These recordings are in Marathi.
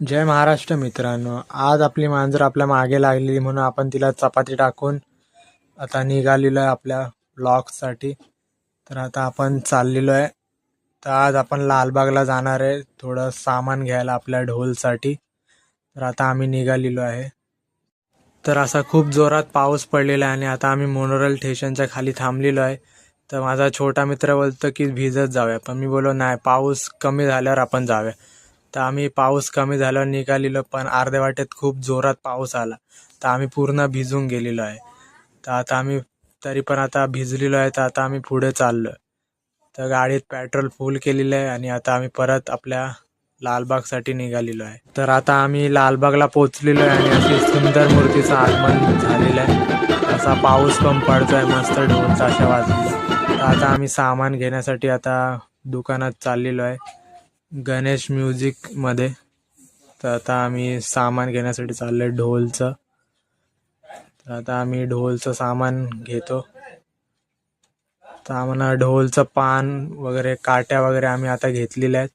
जय महाराष्ट्र मित्रांनो. आज आपली मांजर आपल्या मागे लागलेली म्हणून आपण तिला चपाती टाकून आता निघालेलो आहे आपल्या ब्लॉगसाठी. तर आता आपण चाललेलो आहे. तर आज आपण लालबागला जाणार आहे थोडं सामान घ्यायला आपल्या ढोलसाठी. तर आता आम्ही निघालेलो आहे. तर असा खूप जोरात पाऊस पडलेला आहे आणि आता आम्ही मोनोरेल स्टेशनच्या खाली थांबलेलो आहे. तर माझा छोटा मित्र बोलतो की भिजत जाऊया, पण मी बोललो नाही, पाऊस कमी झाल्यावर आपण जाऊया. तर आम्ही पाऊस कमी झाल्यावर निघालेलो, पण अर्ध्या वाटेत खूप जोरात पाऊस आला तर आम्ही पूर्ण भिजून गेलेलो आहे. तर आता आम्ही तरी पण आता भिजलेलो आहे. तर आता आम्ही पुढे चाललो. तर गाडीत पेट्रोल फुल केलेलं आहे आणि आता आम्ही परत आपल्या लालबागसाठी निघालेलो आहे. तर आता आम्ही लालबागला पोचलेलो आहे आणि अशी सुंदर मूर्तीचं आगमन झालेलं आहे. असा पाऊस पण पडतोय, मस्त ढोल ताशा वाजली. तर आता आम्ही सामान घेण्यासाठी आता दुकानात चाललेलो आहे, गणेश म्युझिकमध्ये. तर आता आम्ही सामान घेण्यासाठी चाललो आहे ढोलचं. तर आता आम्ही ढोलचं सामान घेतो. तर आम्हाला ढोलचं पान वगैरे, काट्या वगैरे आम्ही आता घेतलेल्या आहेत.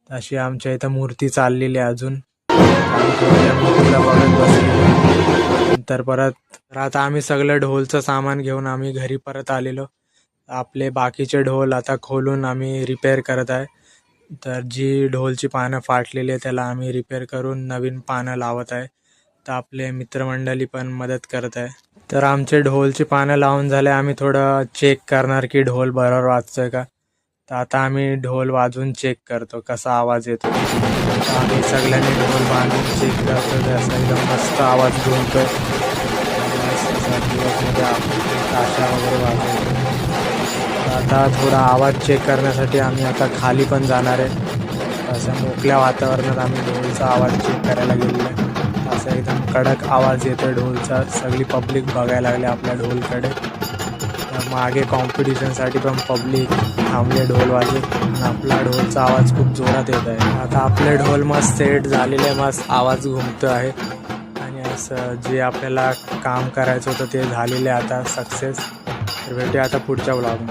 अशी आमच्या इथं मूर्ती चाललेली आहे अजून. आम्ही थोड्या मूर्तीला बघत बसलेलो. नंतर तर आता आम्ही सगळं ढोलचं सामान घेऊन आम्ही घरी परत आलेलो. आपले बाकीचे ढोल आता खोलून आम्ही रिपेअर करत आहे. तर जी ढोलची पानं फाटलेली आहे त्याला आम्ही रिपेअर करून नवीन पानं लावत आहे. तर आपले मित्रमंडळी पण मदत करत आहे. तर आमचे ढोलची पानं लावून झाले. आम्ही थोडं चेक करणार की ढोल बरोबर वाजतोय का. तर आता आम्ही ढोल वाजवून चेक करतो कसा आवाज येतो. तर आम्ही सगळ्यांनी ढोल बांधून चेक करतो. असा एकदम मस्त आवाज घुमतोय. ताशा वगैरे वाजवतो. आता थोडा आवाज चेक करण्यासाठी आम्ही आता खाली पण जाणार आहे. असं मोकळ्या वातावरणात आम्ही ढोलचा आवाज चेक करायला गेलेलो आहे. असं एकदम कडक आवाज येतो ढोलचा. सगळी पब्लिक बघायला लागली आपल्या ढोलकडे. तर मागे कॉम्पिटिशनसाठी पण पब्लिक थांबले ढोल वाजत आणि आपला ढोलचा आवाज खूप जोरात येत आहे. आता आपले ढोल मस्त सेट झालेले, मस्त आवाज घुमतो आहे आणि असं जे आपल्याला काम करायचं होतं ते झालेले आता सक्सेस. तर भेटूया आता पुढच्या ब्लॉगमध्ये.